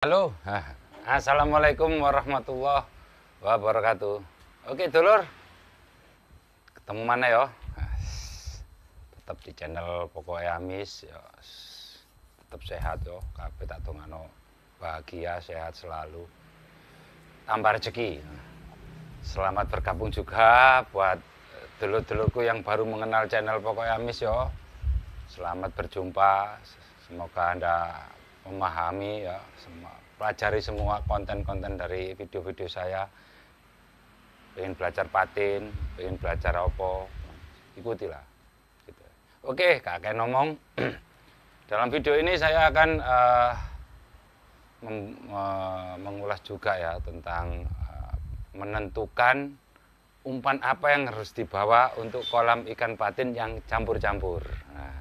Halo, assalamualaikum warahmatullahi wabarakatuh. Oke, dulur, ketemu mana ya? Tetap di channel Pokoknya Amis, ya. Tetap sehat yo, kabeh tak dongano bahagia, sehat selalu, tambah rezeki. Selamat bergabung juga buat dulur-dulurku yang baru mengenal channel Pokoknya Amis yo. Selamat berjumpa, semoga Anda memahami ya, pelajari semua konten-konten dari video-video saya. Pengen belajar patin, pengen belajar apa, ikutilah gitu. Oke, kakek ngomong. Dalam video ini saya akan mengulas juga ya tentang menentukan umpan apa yang harus dibawa untuk kolam ikan patin yang campur-campur. Nah,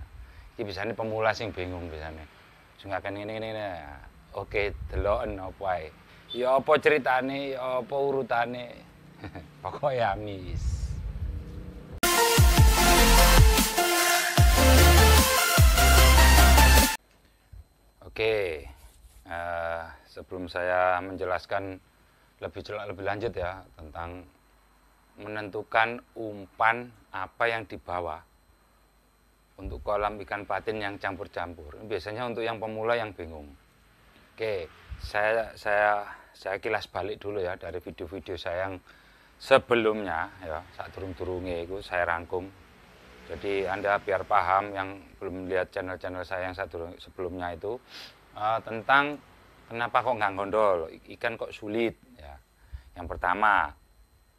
ini biasanya pemula sing bingung biasanya. Juga kan ini. Oke, deloken apa ae. Ya apa ceritane, ya apa urutane. Pokoknya Amis. Oke. Sebelum saya menjelaskan lebih lanjut ya tentang menentukan umpan apa yang dibawa untuk kolam ikan patin yang campur-campur. Biasanya untuk yang pemula yang bingung. Oke, saya kilas balik dulu ya dari video-video saya yang sebelumnya ya, saat turun-turunnya itu saya rangkum. Jadi Anda biar paham yang belum lihat channel-channel saya yang sebelumnya itu tentang kenapa kok nggak gondol, ikan kok sulit ya. Yang pertama,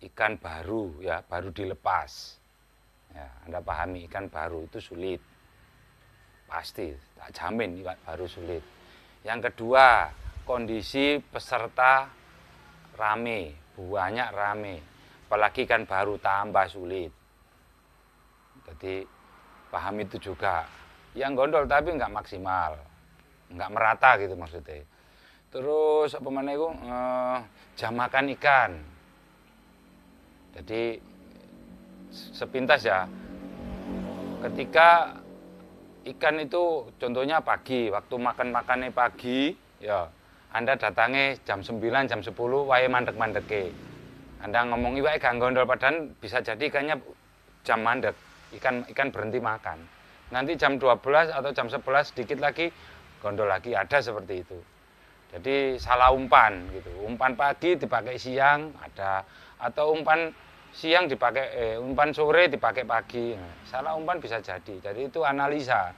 ikan baru ya, baru dilepas. Ya, Anda pahami ikan baru itu sulit. Pasti, tak jamin ikan baru sulit. Yang kedua, kondisi peserta rame, banyak rame. Apalagi ikan baru tambah sulit. Jadi, paham itu juga. Yang gondol tapi nggak maksimal. Nggak merata gitu maksudnya. Terus, apa mana itu? Jam makan ikan. Jadi, sepintas ya, ketika ikan itu contohnya pagi, waktu makan-makannya pagi ya, Anda datangnya jam 9, jam 10 wae mandek-mandeke. Anda ngomongi wae gak gondol, padahal bisa jadi ikannya jam mandek, ikan berhenti makan. Nanti jam 12 atau jam 11 sedikit lagi gondol lagi, ada seperti itu. Jadi salah umpan gitu. Umpan pagi dipakai siang ada, atau umpan siang dipakai umpan sore dipakai pagi. Nah, salah umpan bisa jadi. Jadi itu analisa.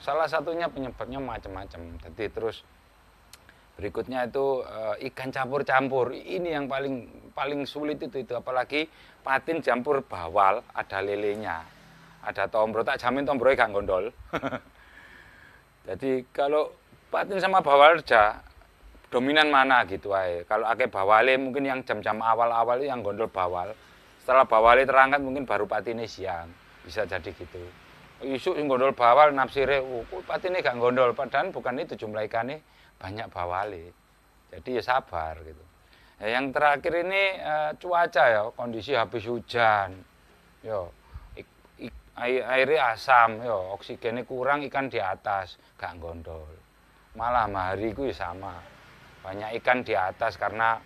Salah satunya penyebabnya macam-macam. Jadi terus berikutnya itu ikan campur-campur. Ini yang paling sulit itu apalagi patin campur bawal, ada lelenya. Ada tombro, tak jamin tombronya gak gondol. Jadi kalau patin sama bawal aja dominan mana gitu aja. Kalau ake bawale mungkin yang jam-jam awal-awal yang gondol bawal. Setelah bawalnya terangkat mungkin baru patine siang, bisa jadi gitu. Isuk yang gondol bawal nafsire, patine gak gondol, padahal bukan itu jumlah ikannya banyak bawale. Jadi ya sabar gitu. Ya, yang terakhir ini cuaca ya, kondisi habis hujan, yo airnya asam, yo oksigennya kurang, ikan di atas gak gondol. Malah hari itu ya sama, banyak ikan di atas karena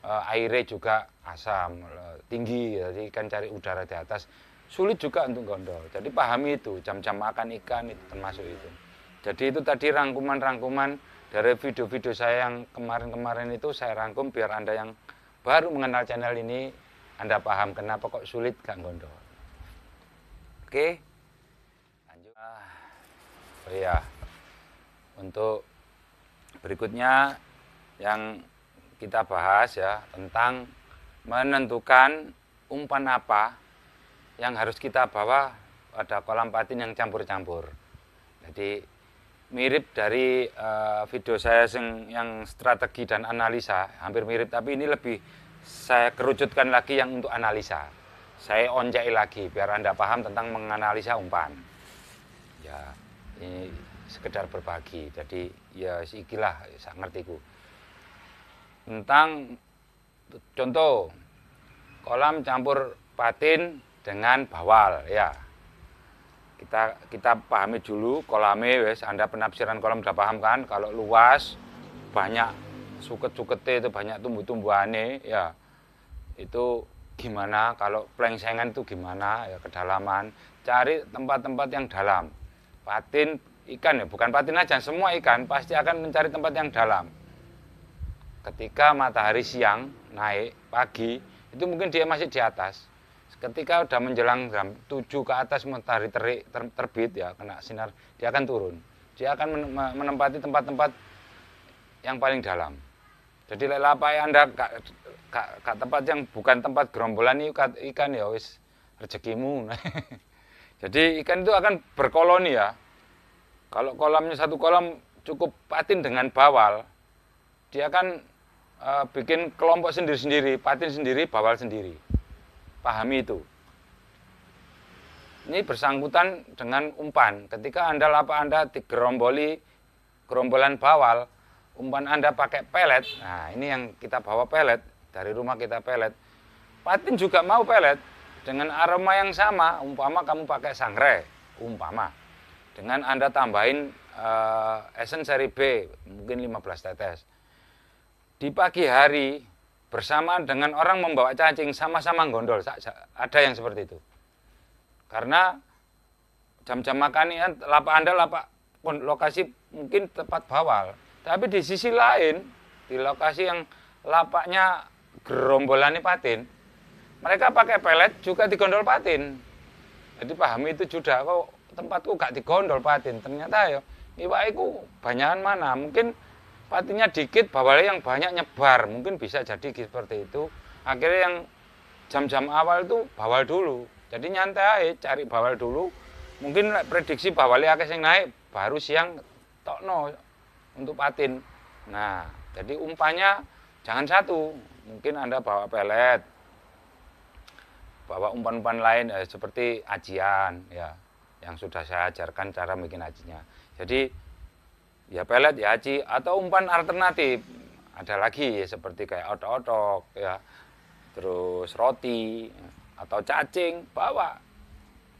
airnya juga asam tinggi, jadi ikan cari udara di atas sulit juga untuk gondol. Jadi pahami itu, jam-jam makan ikan itu termasuk itu. Jadi itu tadi rangkuman-rangkuman dari video-video saya yang kemarin-kemarin itu saya rangkum biar Anda yang baru mengenal channel ini Anda paham kenapa kok sulit gak gondol. Oke, lanjut. Oh iya, untuk berikutnya yang kita bahas ya tentang menentukan umpan apa yang harus kita bawa pada kolam patin yang campur-campur. Jadi mirip dari video saya yang strategi dan analisa, hampir mirip, tapi ini lebih saya kerucutkan lagi yang untuk analisa. Saya onjai lagi biar Anda paham tentang menganalisa umpan. Ya, ini sekedar berbagi. Jadi ya ikilah sak ngertiku. Tentang contoh kolam campur patin dengan bawal ya, kita pahami dulu kolamnya wes. Anda penafsiran kolam udah paham kan, kalau luas banyak suket-sukete itu banyak tumbuh-tumbuhannya ya. Itu gimana kalau plengsengan itu gimana ya, kedalaman. Cari tempat-tempat yang dalam. Patin ikan ya, bukan patin aja, semua ikan pasti akan mencari tempat yang dalam. Ketika matahari siang naik pagi, itu mungkin dia masih di atas. Ketika udah menjelang jam 7 ke atas matahari terbit ya, kena sinar, dia akan turun. Dia akan menempati tempat-tempat yang paling dalam. Jadi lapai Anda kak tempat yang bukan tempat gerombolan ikan ya wis rezekimu. Jadi ikan itu akan berkoloni ya. Kalau kolamnya satu kolam cukup patin dengan bawal, dia akan bikin kelompok sendiri-sendiri, patin sendiri, bawal sendiri. Pahami itu. Ini bersangkutan dengan umpan. Ketika lapak Anda digeromboli gerombolan bawal, umpan Anda pakai pelet. Nah, ini yang kita bawa pelet, dari rumah kita pelet. Patin juga mau pelet dengan aroma yang sama, umpama kamu pakai sangrai, umpama. Dengan Anda tambahin esen seri B, mungkin 15 tetes. Di pagi hari bersamaan dengan orang membawa cacing sama-sama gondol, ada yang seperti itu. Karena jam-jam makan ini lapak Anda lokasi mungkin tempat bawal, tapi di sisi lain di lokasi yang lapaknya gerombolan patin, mereka pakai pelet juga digondol patin. Jadi pahami itu juga, kok tempatku gak digondol patin, ternyata ya iwaiku banyakan mana, mungkin patinnya dikit, bawalnya yang banyak nyebar, mungkin bisa jadi seperti itu. Akhirnya yang jam-jam awal itu bawal dulu, jadi nyantai cari bawal dulu. Mungkin prediksi bawalnya akeh sing naik, baru siang tokno untuk patin. Nah, jadi umpannya jangan satu, mungkin Anda bawa pelet, bawa umpan-umpan lain seperti ajian ya, yang sudah saya ajarkan cara bikin ajinya. Jadi ya pelet ya aci, atau umpan alternatif ada lagi ya, seperti kayak otok-otok ya, terus roti atau cacing. Bawa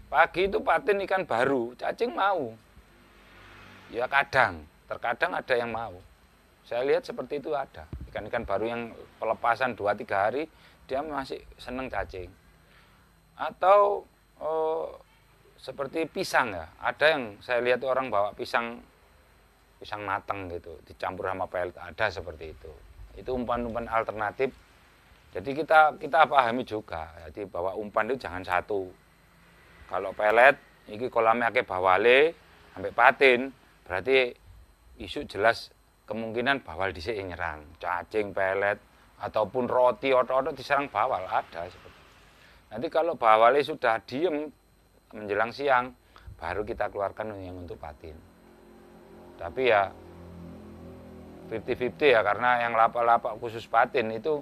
pagi itu patin ikan baru, cacing mau ya, terkadang ada yang mau. Saya lihat seperti itu, ada ikan-ikan baru yang pelepasan 2-3 hari dia masih seneng cacing. Atau seperti pisang ya, ada yang saya lihat orang bawa pisang matang gitu, dicampur sama pelet, ada seperti itu. Itu umpan-umpan alternatif. Jadi kita pahami juga, jadi bahwa umpan itu jangan satu. Kalau pelet, ini kolamnya akeh bawale sampai patin, berarti isu jelas kemungkinan bawal dhisik nyerang. Cacing, pelet, ataupun roti, otot-otot diserang bawal, ada seperti itu. Nanti kalau bawalnya sudah diem menjelang siang, baru kita keluarkan yang untuk patin. Tapi ya 50-50 ya, karena yang lapak-lapak khusus patin itu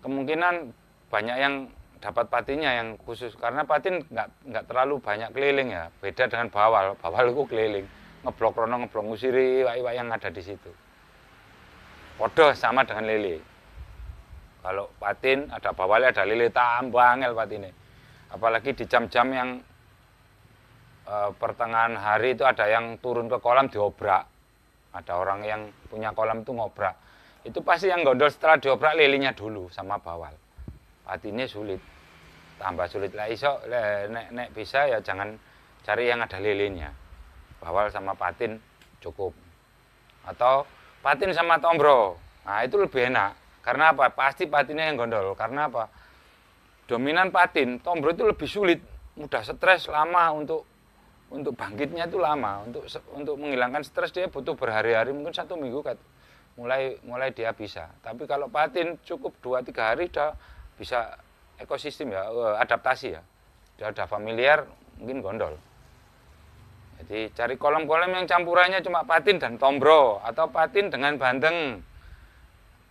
kemungkinan banyak yang dapat patinnya yang khusus, karena patin nggak terlalu banyak keliling ya, beda dengan bawal itu keliling, ngeblok rono ngeblok ngusiri iwak-iwak yang ada di situ. Podo sama dengan lele. Kalau patin ada bawalnya ada lele, tambah angel patinnya. Apalagi di jam-jam yang pertengahan hari itu ada yang turun ke kolam diobrak. Ada orang yang punya kolam itu ngobrak. Itu pasti yang gondol setelah diobrak lelenya dulu sama bawal. Patinnya sulit. Tambah sulit lah iso, nek bisa ya jangan cari yang ada lelenya. Bawal sama patin cukup. Atau patin sama tombro. Nah, itu lebih enak. Karena apa? Pasti patinnya yang gondol. Karena apa? Dominan patin, tombro itu lebih sulit, mudah stres, lama untuk bangkitnya itu lama, untuk menghilangkan stres dia butuh berhari-hari, mungkin 1 minggu kan mulai dia bisa. Tapi kalau patin cukup 2-3 hari udah bisa ekosistem ya, adaptasi ya, udah familiar, mungkin gondol. Jadi cari kolam-kolam yang campurannya cuma patin dan tombro, atau patin dengan bandeng,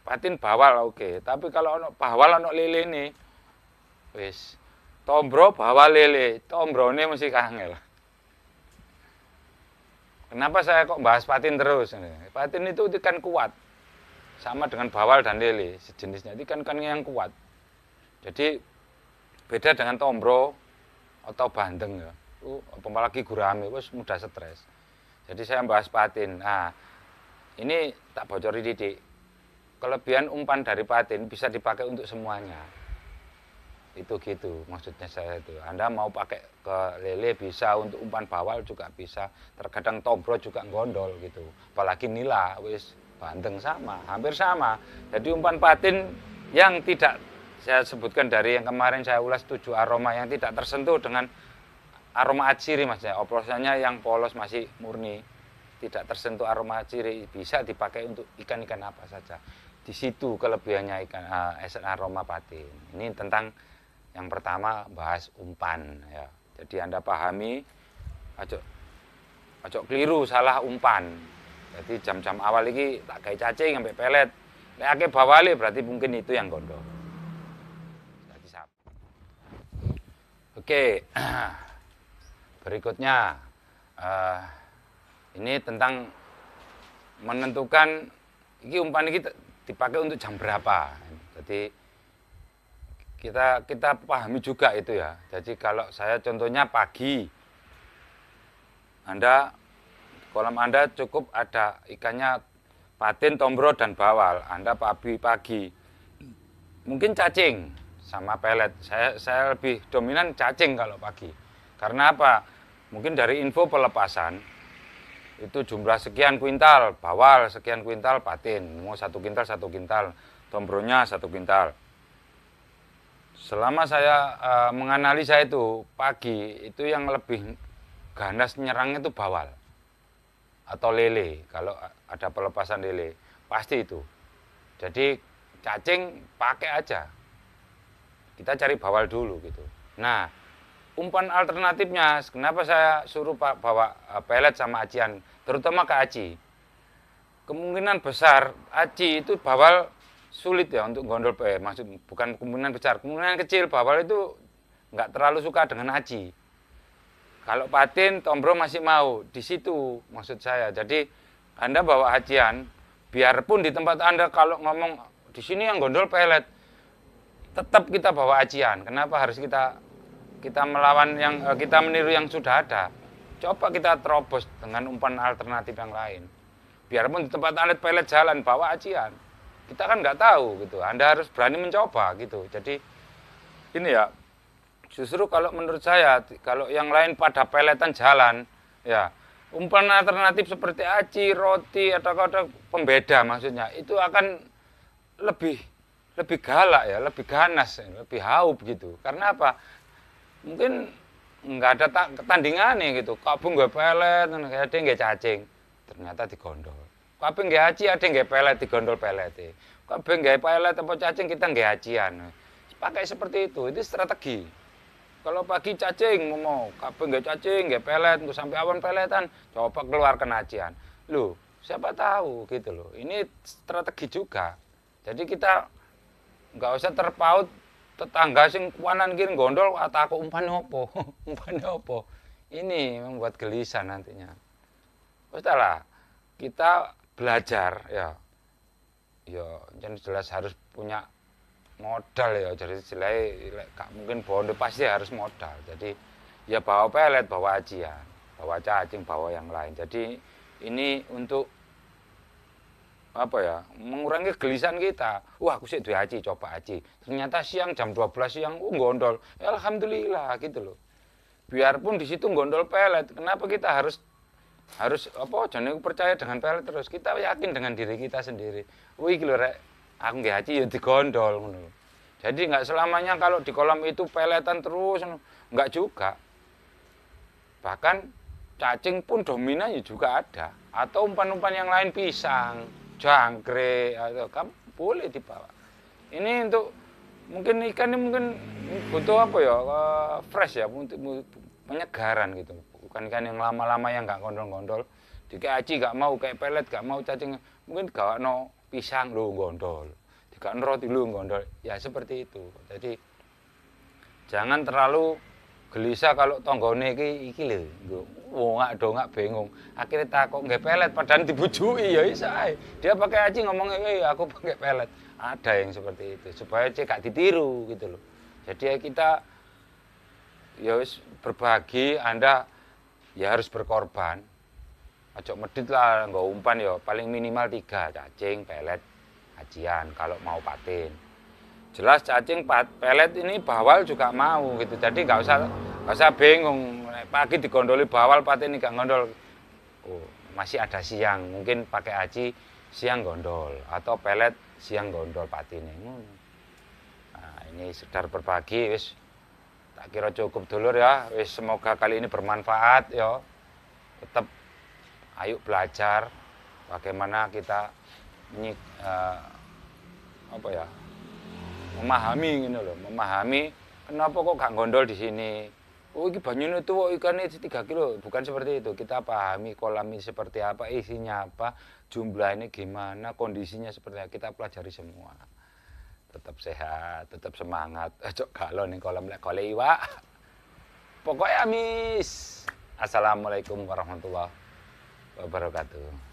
patin bawal oke. Tapi kalau ono bawal ono lele nih, wis tombro bawal lele, tombrone mesti kangel. Kenapa saya kok bahas patin terus? Patin itu ikan kuat, sama dengan bawal dan lele sejenisnya, ikan yang kuat. Jadi beda dengan tombro atau bandeng ya. Apalagi gurame, wis mudah stres. Jadi saya bahas patin. Nah, ini tak bocori didik. kelebihan umpan dari patin bisa dipakai untuk semuanya. Itu gitu maksudnya saya itu. Anda mau pakai ke lele bisa, untuk umpan bawal juga bisa. Terkadang tombro juga gondol gitu. Apalagi nila wis bandeng sama, hampir sama. Jadi umpan patin yang tidak saya sebutkan dari yang kemarin saya ulas 7 aroma yang tidak tersentuh dengan aroma atsiri mas ya. Oplosannya yang polos masih murni. Tidak tersentuh aroma atsiri, bisa dipakai untuk ikan-ikan apa saja. Di situ kelebihannya ikan aroma patin. Ini tentang yang pertama bahas umpan ya. Jadi Anda pahami, ojo keliru salah umpan. Jadi jam-jam awal ini tak kayak cacing sampai pelet. Lek akeh bawale berarti mungkin itu yang gondol. Oke. Berikutnya ini tentang menentukan ini umpan ini dipakai untuk jam berapa. Jadi kita pahami juga itu ya. Jadi kalau saya contohnya pagi, Anda kolam Anda cukup ada ikannya patin, tombro dan bawal. Anda pagi mungkin cacing sama pelet. Saya lebih dominan cacing kalau pagi. Karena apa? Mungkin dari info pelepasan itu jumlah sekian kuintal, bawal sekian kuintal, patin mau 1 kintal, tombronya 1 kintal. Selama saya menganalisa itu pagi itu yang lebih ganas nyerangnya itu bawal atau lele. Kalau ada pelepasan lele pasti itu. Jadi cacing pakai aja. Kita cari bawal dulu gitu. Nah, umpan alternatifnya, kenapa saya suruh bawa pelet sama acian, terutama ke aci. Kemungkinan besar aci itu bawal sulit ya untuk gondol maksud bukan kemungkinan besar, kemungkinan kecil bawal itu nggak terlalu suka dengan aci. Kalau patin, tombro masih mau, di situ maksud saya. Jadi Anda bawa acian, biarpun di tempat Anda kalau ngomong di sini yang gondol pelet, tetap kita bawa acian. Kenapa harus kita melawan yang kita meniru yang sudah ada? Coba kita terobos dengan umpan alternatif yang lain. Biarpun di tempat Anda pelet jalan, bawa acian. Kita kan nggak tahu gitu. Anda harus berani mencoba gitu. Jadi ini ya, justru kalau menurut saya, kalau yang lain pada peletan jalan, ya umpan alternatif seperti aci, roti, atau pembeda maksudnya, itu akan lebih galak ya, lebih ganas, lebih haup gitu. Karena apa? Mungkin nggak ada ketandingan nih gitu. Kabung nggak pelet, ada yang nggak cacing, ternyata digondol. Kabeh nggih aci, ada nggih pelet digondol pelete. Kabeh nggih pelet apa cacing kita nggih acian. Pakai seperti itu strategi. Kalau pagi cacing mau, kabeh nggih cacing, nggih pelet, untuk sampai awan peletan, coba keluarkan acian. Loh, siapa tahu gitu loh. Ini strategi juga. Jadi kita nggak usah terpaut tetangga sing kanan kiri gondol aku umpan opo, umpan opo. Ini membuat gelisah nantinya. Ustalah, kita belajar ya jelas harus punya modal ya. Jadi gak mungkin bondo, pasti harus modal. Jadi ya bawa pelet, bawa acian, bawa cacing, bawa yang lain. Jadi ini untuk apa ya, mengurangi kegelisahan kita. Wah, aku sih duwe aci, coba aci. Ternyata siang jam 12 siang gondol. Ya, alhamdulillah gitu loh. Biarpun di situ gondol pelet, kenapa kita harus apa jangan percaya dengan pelet terus. Kita yakin dengan diri kita sendiri. Wih iki lho rek, aku nggih aci ya digondol ngono. Jadi nggak selamanya kalau di kolam itu peletan terus, nggak juga. Bahkan cacing pun dominan juga ada. Atau umpan-umpan yang lain, pisang, jangkrik, atau kamu boleh dibawa. Ini untuk mungkin ikan ini mungkin butuh apa ya, fresh ya, untuk penyegaran gitu. Bukan ikan yang lama-lama yang nggak gondol-gondol. Dika aci nggak mau, kayak pelet nggak mau, cacing mungkin gak no pisang lu gondol, dika roti lu gondol, ya seperti itu. Jadi jangan terlalu gelisah kalau tonggone iki lho, nggak bingung. Akhirnya takut nggak pelet, padahal dibujui ya isa. Dia pakai aci ngomongnya, aku pakai pelet. Ada yang seperti itu supaya cek gak ditiru gitu loh. Jadi kita ya berbagi, Anda ya harus berkorban. Ojo medit lah, nggak umpan ya paling minimal 3, cacing, pelet, ajian kalau mau patin. Jelas cacing pelet ini bawal juga mau gitu. Jadi nggak usah bingung. Pagi digondoli bawal, patin ini nggak gondol. Oh, masih ada siang, mungkin pakai aji siang gondol atau pelet siang gondol patine. Nah, ini sekedar berbagi wis. Tak kira cukup dulur ya. Wis semoga kali ini bermanfaat ya. Tetap ayo belajar bagaimana kita memahami gitu loh, memahami kenapa kok gak gondol di sini. Oh, ini banyunya tuh ikannya 3 kilo, bukan seperti itu. Kita pahami kolam ini seperti apa, isinya apa, jumlah ini gimana, kondisinya seperti apa, kita pelajari semua. Tetap sehat, tetap semangat. Cok kalau nih kolam lek kole iwak. Pokoknya amis. Assalamualaikum warahmatullahi wabarakatuh.